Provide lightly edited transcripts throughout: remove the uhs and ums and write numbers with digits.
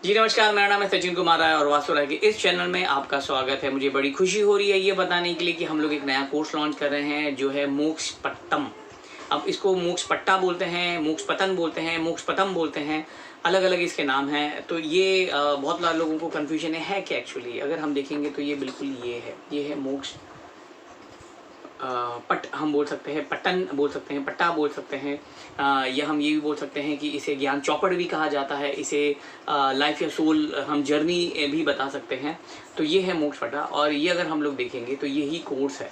जी नमस्कार, मेरा नाम है सचिन कुमार राय और वास्तु राय के इस चैनल में आपका स्वागत है। मुझे बड़ी खुशी हो रही है ये बताने के लिए कि हम लोग एक नया कोर्स लॉन्च कर रहे हैं जो है मोक्ष पट्टम। अब इसको मोक्ष पट्टा बोलते हैं, मोक्ष पतन बोलते हैं, मोक्ष पतम बोलते हैं, अलग अलग इसके नाम हैं। तो ये बहुत लोगों को कन्फ्यूजन है क्या एक्चुअली। अगर हम देखेंगे तो ये बिल्कुल ये है मोक्ष पट हम बोल सकते हैं, पट्टन बोल सकते हैं, पट्टा बोल सकते हैं, या हम ये भी बोल सकते हैं कि इसे ज्ञान चौपड़ भी कहा जाता है। इसे लाइफ या सोल हम जर्नी भी बता सकते हैं। तो ये है मोक्ष पट्टा और ये अगर हम लोग देखेंगे तो यही कोर्स है।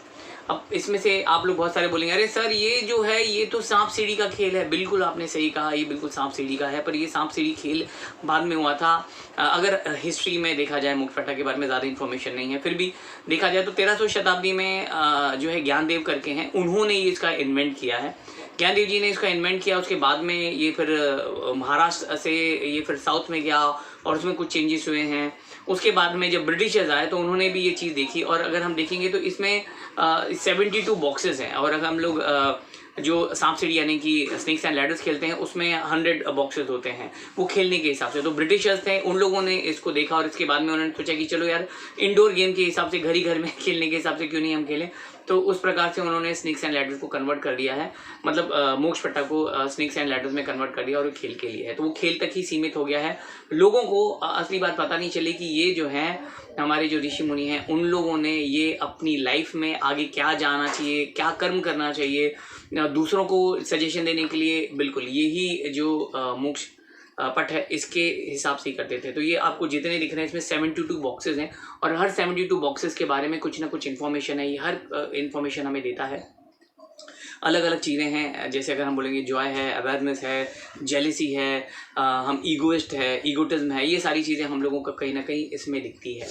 अब इसमें से आप लोग बहुत सारे बोलेंगे अरे सर ये जो है ये तो सांप सीढ़ी का खेल है। बिल्कुल आपने सही कहा, ये बिल्कुल सांप सीढ़ी का है, पर ये सांप सीढ़ी खेल बाद में हुआ था। अगर हिस्ट्री में देखा जाए, मोक्ष पट्टा के बारे में ज़्यादा इन्फॉर्मेशन नहीं है, फिर भी देखा जाए तो 1300 शताब्दी में जो है ज्ञानदेव करके हैं, उन्होंने ये इसका इन्वेंट किया है। ज्ञानदेव जी ने इसका इन्वेंट किया, उसके बाद में ये फिर महाराष्ट्र से ये फिर साउथ में गया और उसमें कुछ चेंजेस हुए हैं। उसके बाद में जब ब्रिटिशर्स आए तो उन्होंने भी ये चीज़ देखी और अगर हम देखेंगे तो इसमें 72 बॉक्सेस हैं और अगर हम लोग जो सांप सीढ़ी यानी कि स्नेक्स एंड लैडर्स खेलते हैं उसमें 100 बॉक्सेस होते हैं वो खेलने के हिसाब से। तो ब्रिटिशर्स थे, उन लोगों ने इसको देखा और इसके बाद में उन्होंने सोचा कि चलो यार इंडोर गेम के हिसाब से घर ही घर में खेलने के हिसाब से क्यों नहीं हम खेलें। तो उस प्रकार से उन्होंने स्नेक्स एंड लैडर्स को कन्वर्ट कर दिया है, मतलब मोक्ष पट्टा को स्नेक्स एंड लैडर्स में कन्वर्ट कर दिया और खेल के लिए है। तो वो खेल तक ही सीमित हो गया है। लोगों को असली बात पता नहीं चली कि ये जो है हमारे जो ऋषि मुनि हैं उन लोगों ने ये अपनी लाइफ में आगे क्या जाना चाहिए, क्या कर्म करना चाहिए, दूसरों को सजेशन देने के लिए बिल्कुल यही जो मोक्ष पट है इसके हिसाब से ही करते थे। तो ये आपको जितने दिख रहे हैं इसमें 72 बॉक्सेस हैं और हर 72 बॉक्सेस के बारे में कुछ ना कुछ इन्फॉर्मेशन है। ये हर इन्फॉर्मेशन हमें देता है। अलग अलग चीज़ें हैं, जैसे अगर हम बोलेंगे जॉय है, अवेयरनेस है, जेलिसी है, हम ईगोइस्ट है, ईगोटिज्म है, ये सारी चीज़ें हम लोगों का कहीं ना कहीं इसमें दिखती है।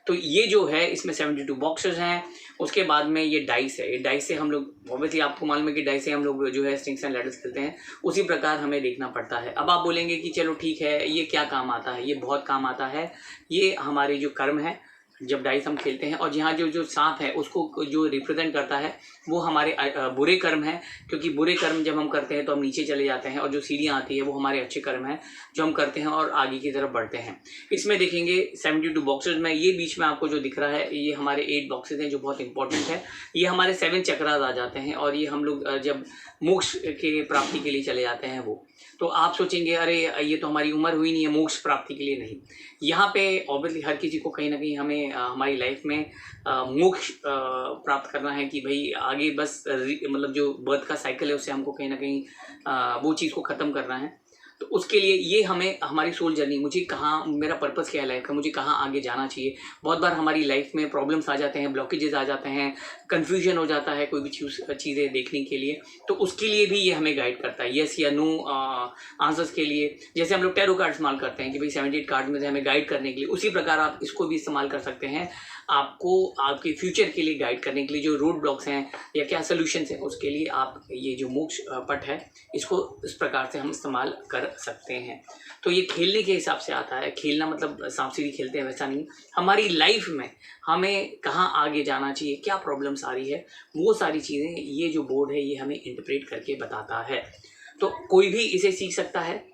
तो ये जो है इसमें 72 बॉक्सेस हैं। उसके बाद में ये डाइस है। ये डाइस से हम लोग ऑब्वियसली आपको मालूम है कि डाइस से हम लोग जो है स्नेक्स एंड लैडर्स खेलते हैं, उसी प्रकार हमें देखना पड़ता है। अब आप बोलेंगे कि चलो ठीक है ये क्या काम आता है। ये बहुत काम आता है। ये हमारे जो कर्म है जब डाइस हम खेलते हैं और यहाँ जो सांप है उसको जो रिप्रेजेंट करता है वो हमारे बुरे कर्म है, क्योंकि बुरे कर्म जब हम करते हैं तो हम नीचे चले जाते हैं और जो सीढ़ियाँ आती है वो हमारे अच्छे कर्म है जो हम करते हैं और आगे की तरफ बढ़ते हैं। इसमें देखेंगे 72 बॉक्सेस में ये बीच में आपको जो दिख रहा है ये हमारे 8 बॉक्सेस हैं जो बहुत इंपॉर्टेंट है। ये हमारे 7 चक्रास आ जाते हैं और ये हम लोग जब मोक्ष के प्राप्ति के लिए चले जाते हैं वो। तो आप सोचेंगे अरे ये तो हमारी उम्र हुई नहीं है मोक्ष प्राप्ति के लिए। नहीं, यहाँ पे ऑब्वियसली हर किसी को कहीं ना कहीं हमें हमारी लाइफ में मोक्ष प्राप्त करना है कि भाई आगे बस मतलब जो बर्थ का साइकिल है उससे हमको कहीं ना कहीं वो चीज़ को ख़त्म करना है। तो उसके लिए ये हमें हमारी सोल जर्नी, मुझे कहाँ, मेरा पर्पस क्या है लाइफ का, मुझे कहाँ आगे जाना चाहिए। बहुत बार हमारी लाइफ में प्रॉब्लम्स आ जाते हैं, ब्लॉकेजेस आ जाते हैं, कन्फ्यूजन हो जाता है कोई भी चीज़ें देखने के लिए। तो उसके लिए भी ये हमें गाइड करता है, येस या नो आंसर्स के लिए। जैसे हम लोग टैरो कार्ड इस्तेमाल करते हैं कि भाई 78 कार्ड में से हमें गाइड करने के लिए, उसी प्रकार आप इसको भी इस्तेमाल कर सकते हैं आपको आपके फ्यूचर के लिए गाइड करने के लिए। जो रोड ब्लॉक्स हैं या क्या सोल्यूशंस हैं उसके लिए आप ये जो मोक्ष पट है इसको इस प्रकार से हम इस्तेमाल कर सकते हैं। तो ये खेलने के हिसाब से आता है। खेलना मतलब सांप सीढ़ी खेलते हैं वैसा नहीं। हमारी लाइफ में हमें कहाँ आगे जाना चाहिए, क्या प्रॉब्लम्स आ रही है, वो सारी चीज़ें ये जो बोर्ड है ये हमें इंटरप्रेट करके बताता है। तो कोई भी इसे सीख सकता है।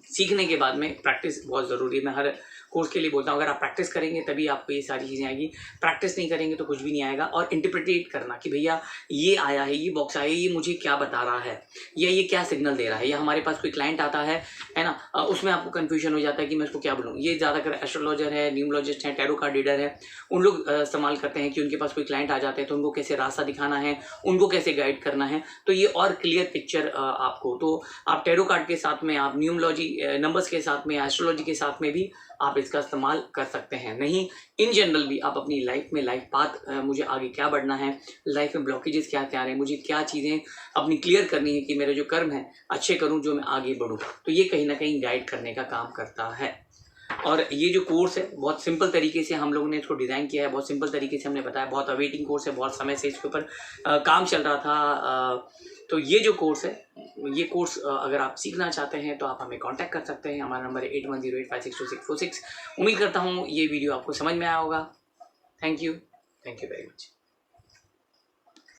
सीखने के बाद में प्रैक्टिस बहुत ज़रूरी है। मैं हर कोर्स के लिए बोलता हूँ अगर आप प्रैक्टिस करेंगे तभी आपको ये सारी चीज़ें आएगी। प्रैक्टिस नहीं करेंगे तो कुछ भी नहीं आएगा। और इंटरप्रेट करना कि भैया ये आया है, ये बॉक्स आया है, ये मुझे क्या बता रहा है या ये क्या सिग्नल दे रहा है। या हमारे पास कोई क्लाइंट आता है ना, उसमें आपको कन्फ्यूजन हो जाता है कि मैं उसको क्या बोलूँ। ये ज़्यादातर एस्ट्रोलॉजर है, न्यूमरोलॉजिस्ट हैं, टैरो कार्ड रीडर है, उन लोग इस्तेमाल करते हैं कि उनके पास कोई क्लाइंट आ जाते हैं तो उनको कैसे रास्ता दिखाना है, उनको कैसे गाइड करना है। तो ये और क्लियर पिक्चर आपको, तो आप टैरो कार्ड के साथ में, आप न्यूमरोलॉजी नंबर्स के साथ में, एस्ट्रोलॉजी के साथ में भी आप इसका इस्तेमाल कर सकते हैं। नहीं, इन जनरल भी आप अपनी लाइफ में लाइफ पाथ, मुझे आगे क्या बढ़ना है, लाइफ में ब्लॉकेजेस क्या क्या आ रहे हैं, मुझे क्या चीज़ें अपनी क्लियर करनी है कि मेरे जो कर्म है अच्छे करूं जो मैं आगे बढ़ूं। तो ये कहीं ना कहीं गाइड करने का काम करता है। और ये जो कोर्स है बहुत सिंपल तरीके से हम लोगों ने इसको डिज़ाइन किया है, बहुत सिंपल तरीके से हमने बताया। बहुत अवेटिंग कोर्स है, बहुत समय से इसके ऊपर काम चल रहा था। तो ये जो कोर्स है, ये कोर्स अगर आप सीखना चाहते हैं तो आप हमें कांटेक्ट कर सकते हैं। हमारा नंबर है 8108562646। उम्मीद करता हूँ ये वीडियो आपको समझ में आया होगा। Thank you very much.